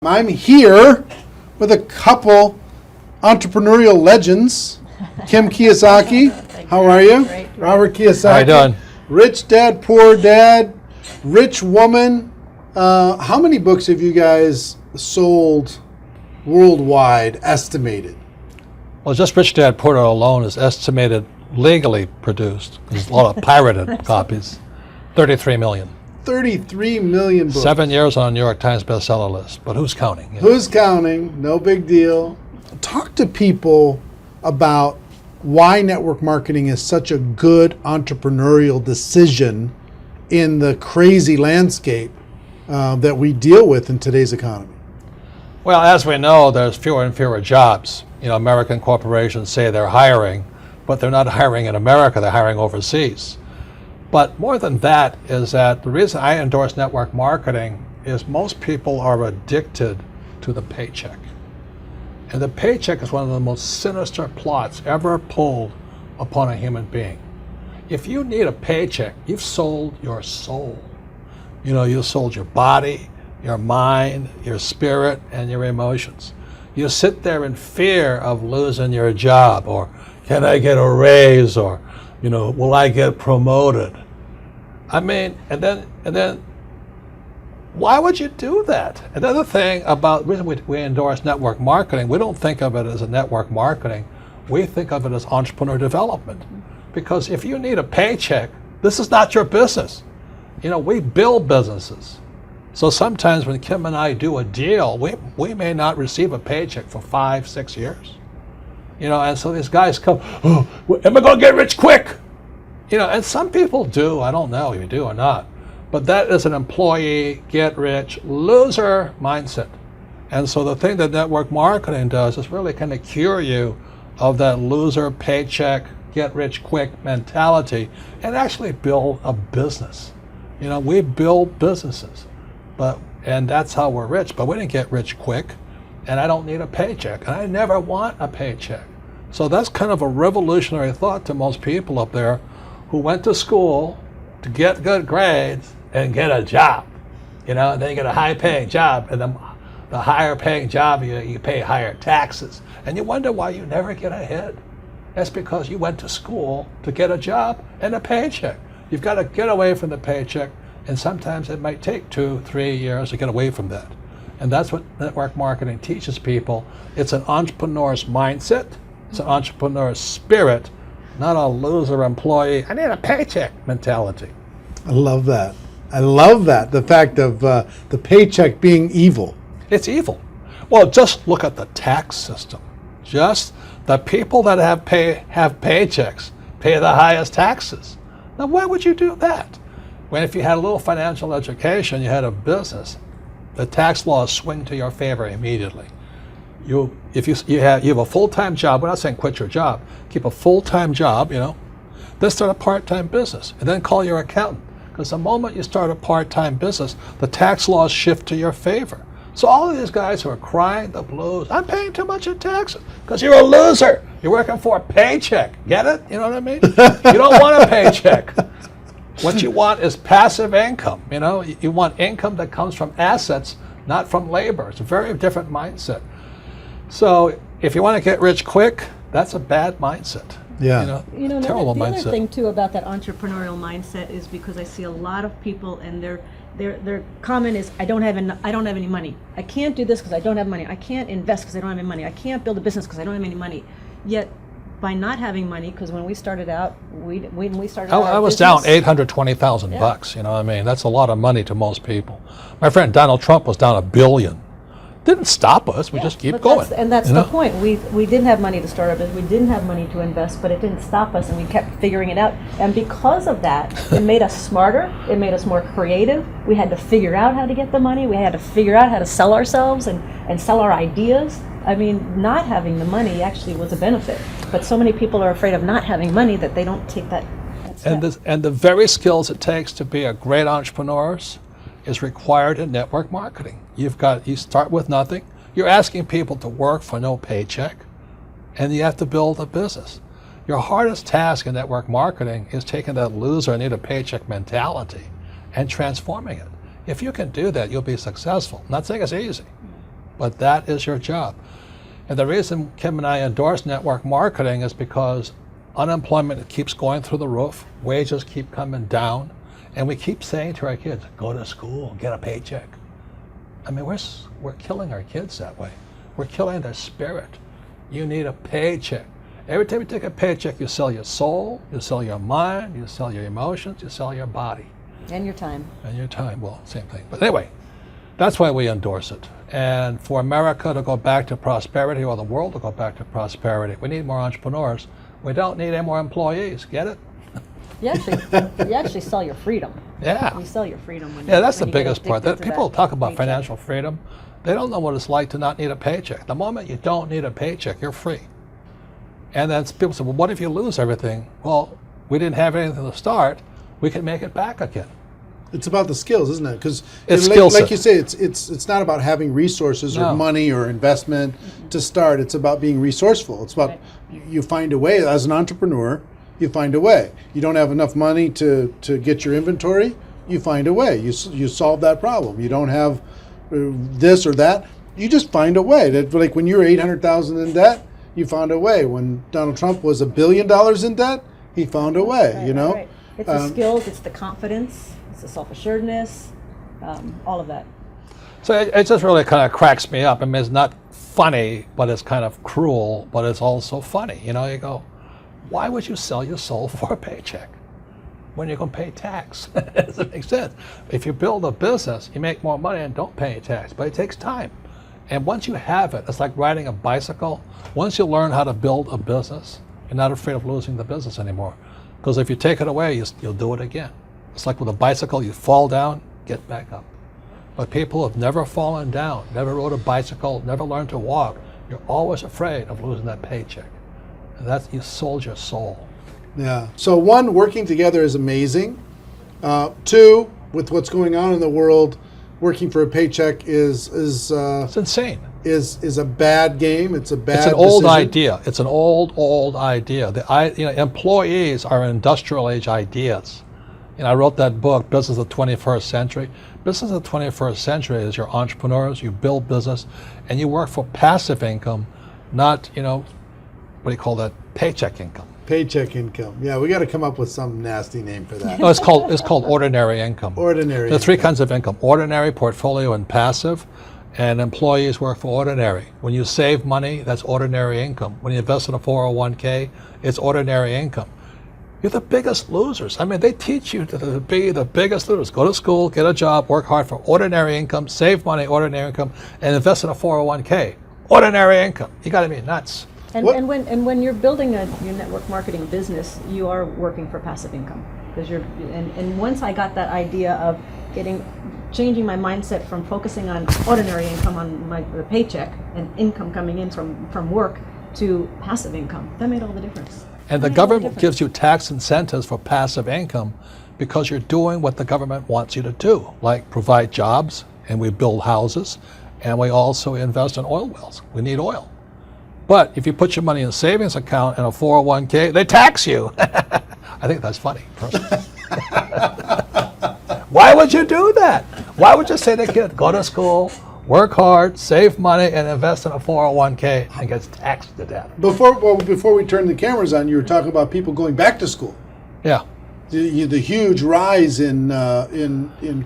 I'm here with a couple entrepreneurial legends. Kim Kiyosaki, how are you? Great. Robert Kiyosaki. How you doing? Rich Dad, Poor Dad, Rich Woman. How many books have you guys sold worldwide, estimated? Well, just Rich Dad Poor Dad alone is estimated legally produced. There's a lot of pirated copies. 33 million. 33 million books. 7 years on a New York Times bestseller list. But who's counting? You know? Who's counting? No big deal. Talk to people about why network marketing is such a good entrepreneurial decision in the crazy landscape that we deal with in today's economy. Well, as we know, there's fewer and fewer jobs. You know, American corporations say they're hiring, but they're not hiring in America, they're hiring overseas. But more than that is that the reason I endorse network marketing is most people are addicted to the paycheck. And the paycheck is one of the most sinister plots ever pulled upon a human being. If you need a paycheck, you've sold your soul. You know, you sold your body, your mind, your spirit, and your emotions. You sit there in fear of losing your job, or can I get a raise, or, you know, will I get promoted? I mean, and then why would you do that? Another thing about the reason we endorse network marketing, we don't think of it as a network marketing, we think of it as entrepreneur development. Because if you need a paycheck, this is not your business. You know, we build businesses. So sometimes when Kim and I do a deal, we may not receive a paycheck for 5-6 years. You know, and so these guys come, oh, am I going to get rich quick? You know, and some people do, I don't know if you do or not, but that is an employee, get rich, loser mindset. And so the thing that network marketing does is really kind of cure you of that loser paycheck, get rich quick mentality and actually build a business. You know, we build businesses, and that's how we're rich, but we didn't get rich quick, and I don't need a paycheck, and I never want a paycheck. So that's kind of a revolutionary thought to most people up there who went to school to get good grades and get a job. You know, and then you get a high-paying job, and the higher-paying job, you pay higher taxes, and you wonder why you never get ahead. That's because you went to school to get a job and a paycheck. You've got to get away from the paycheck, and sometimes it might take 2-3 years to get away from that. And that's what network marketing teaches people. It's an entrepreneur's mindset, it's an entrepreneur's spirit, not a loser employee, I need a paycheck mentality. I love that. I love that, the fact of the paycheck being evil. It's evil. Well, just look at the tax system. Just the people that have paychecks pay the highest taxes. Now, why would you do that? When if you had a little financial education, you had a business, the tax laws swing to your favor immediately. If you have a full-time job, we're not saying quit your job, keep a full-time job, you know, then start a part-time business, and then call your accountant. Because the moment you start a part-time business, the tax laws shift to your favor. So all of these guys who are crying the blues, I'm paying too much in taxes, because you're a loser. You're working for a paycheck. Get it? You know what I mean? You don't want a paycheck. What you want is passive income. You know, you want income that comes from assets, not from labor. It's a very different mindset. So if you want to get rich quick, that's a bad mindset. Yeah. You know, terrible the mindset. other thing too about that entrepreneurial mindset is because I see a lot of people and their comment is I don't have any money. I can't do this because I don't have money. I can't invest because I don't have any money. I can't build a business because I don't have any money. Yet by not having money, because when we started out, I was down $820,000 you know what I mean? That's a lot of money to most people. My friend Donald Trump was down $1 billion. Didn't stop us, we just keep going. That's the point. We didn't have money to start a business, we didn't have money to invest, but it didn't stop us, and we kept figuring it out. And because of that, it made us smarter, it made us more creative. We had to figure out how to get the money, we had to figure out how to sell ourselves and sell our ideas. I mean, not having the money actually was a benefit, but so many people are afraid of not having money that they don't take that step. And the very skills it takes to be a great entrepreneur is required in network marketing. You start with nothing. You're asking people to work for no paycheck, and you have to build a business. Your hardest task in network marketing is taking that loser, I need a paycheck mentality and transforming it. If you can do that, you'll be successful. I'm not saying it's easy, but that is your job. And the reason Kim and I endorse network marketing is because unemployment keeps going through the roof, wages keep coming down, and we keep saying to our kids, go to school, get a paycheck. I mean, we're killing our kids that way. We're killing their spirit. You need a paycheck. Every time you take a paycheck, you sell your soul, you sell your mind, you sell your emotions, you sell your body. And your time. And your time, well, same thing. But anyway, that's why we endorse it. And for America to go back to prosperity, or the world to go back to prosperity, we need more entrepreneurs. We don't need any more employees. Get it? You actually sell your freedom. Yeah. You sell your freedom when Yeah, that's when the you get biggest part. addicted to People that talk about paycheck. financial freedom. They don't know what it's like to not need a paycheck. The moment you don't need a paycheck, you're free. And then people say, well, what if you lose everything? Well, we didn't have anything to start. We can make it back again. It's about the skills, isn't it? Because It's skill set. like you say, it's not about having resources No. or money or investment to start. It's about being resourceful. It's about you find a way. As an entrepreneur, you find a way. You don't have enough money to get your inventory, you find a way. You solve that problem. You don't have this or that, you just find a way. That, like when you're $800,000 in debt, you found a way. When Donald Trump was $1 billion in debt, he found a way. Right, you know, right. It's the skills, it's the confidence, it's the self-assuredness, all of that. So it just really kind of cracks me up. I mean, it's not funny, but it's kind of cruel, but it's also funny. You know, you go, why would you sell your soul for a paycheck when you're going to pay tax? It doesn't make sense. If you build a business, you make more money and don't pay any tax, but it takes time. And once you have it, it's like riding a bicycle. Once you learn how to build a business, you're not afraid of losing the business anymore. Because if you take it away, you'll do it again. It's like with a bicycle, you fall down, get back up. But people who have never fallen down, never rode a bicycle, never learned to walk, you're always afraid of losing that paycheck. And that's, you sold your soul. Yeah. So one, working together is amazing. Two, with what's going on in the world, working for a paycheck is It's insane. is a bad game. It's a bad. It's an old decision. idea. It's an old idea. Employees are industrial age ideas. I wrote that book, Business of the 21st Century. Business of the 21st Century is your entrepreneurs, you build business, and you work for passive income, not, what do you call that, paycheck income. Paycheck income. Yeah, we got to come up with some nasty name for that. No, it's called ordinary income. Ordinary. There are three kinds of income: ordinary, portfolio, and passive. And employees work for ordinary. When you save money, that's ordinary income. When you invest in a 401k, it's ordinary income. You're the biggest losers. I mean, they teach you to be the biggest losers. Go to school, get a job, work hard for ordinary income, save money, ordinary income, and invest in a 401k. Ordinary income. You got to be nuts. And, What- and when you're building your network marketing business, you are working for passive income. Because and once I got that idea of changing my mindset from focusing on ordinary income on the paycheck and income coming in from work to passive income, that made all the difference. And the government gives you tax incentives for passive income because you're doing what the government wants you to do, like provide jobs, and we build houses, and we also invest in oil wells. We need oil. But if you put your money in a savings account and a 401k, they tax you. I think that's funny, personally. Why would you do that? Why would you say to a kid, go to school, work hard, save money, and invest in a 401k and gets taxed to death? Before we turn the cameras on, you were talking about people going back to school. Yeah. The huge rise in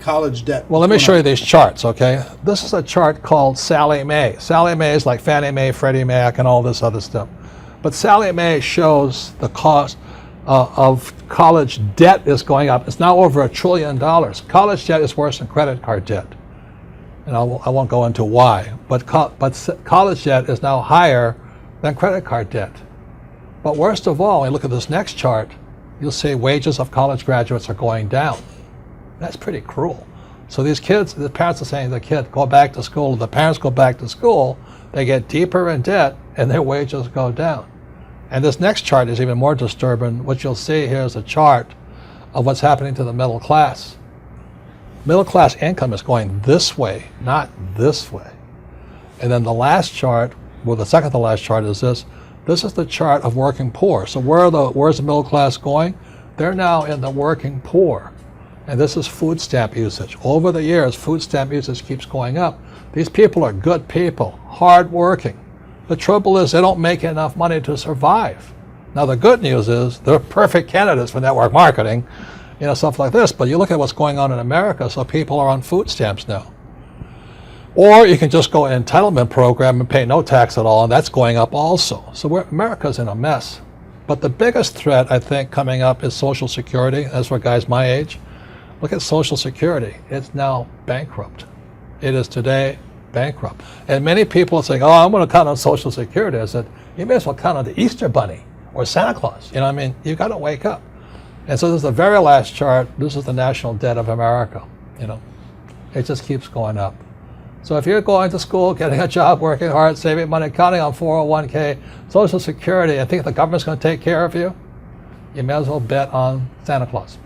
college debt. Well, let me show you these charts, okay? This is a chart called Sallie Mae. Sallie Mae is like Fannie Mae, Freddie Mac, and all this other stuff. But Sallie Mae shows the cost of college debt is going up. It's now over $1 trillion. College debt is worse than credit card debt. And I won't go into why. But college debt is now higher than credit card debt. But worst of all, when you look at this next chart, you'll see wages of college graduates are going down. That's pretty cruel. So these kids, the parents are saying to the kid, go back to school. The parents go back to school, they get deeper in debt, and their wages go down. And this next chart is even more disturbing. What you'll see here is a chart of what's happening to the middle class. Middle class income is going this way, not this way. And then the last chart, well, the second to last chart is this. This is the chart of working poor. So where's the middle class going? They're now in the working poor. And this is food stamp usage. Over the years, food stamp usage keeps going up. These people are good people, hardworking. The trouble is they don't make enough money to survive. Now the good news is they're perfect candidates for network marketing, stuff like this. But you look at what's going on in America, so people are on food stamps now. Or you can just go an entitlement program and pay no tax at all, and that's going up also. So America's in a mess. But the biggest threat, I think, coming up is Social Security. That's for guys my age. Look at Social Security. It's now bankrupt. It is today bankrupt. And many people are saying, oh, I'm going to count on Social Security. I said, you may as well count on the Easter Bunny or Santa Claus. You've got to wake up. And so this is the very last chart. This is the national debt of America. It just keeps going up. So if you're going to school, getting a job, working hard, saving money, counting on 401k, Social Security, and think the government's going to take care of you, you may as well bet on Santa Claus.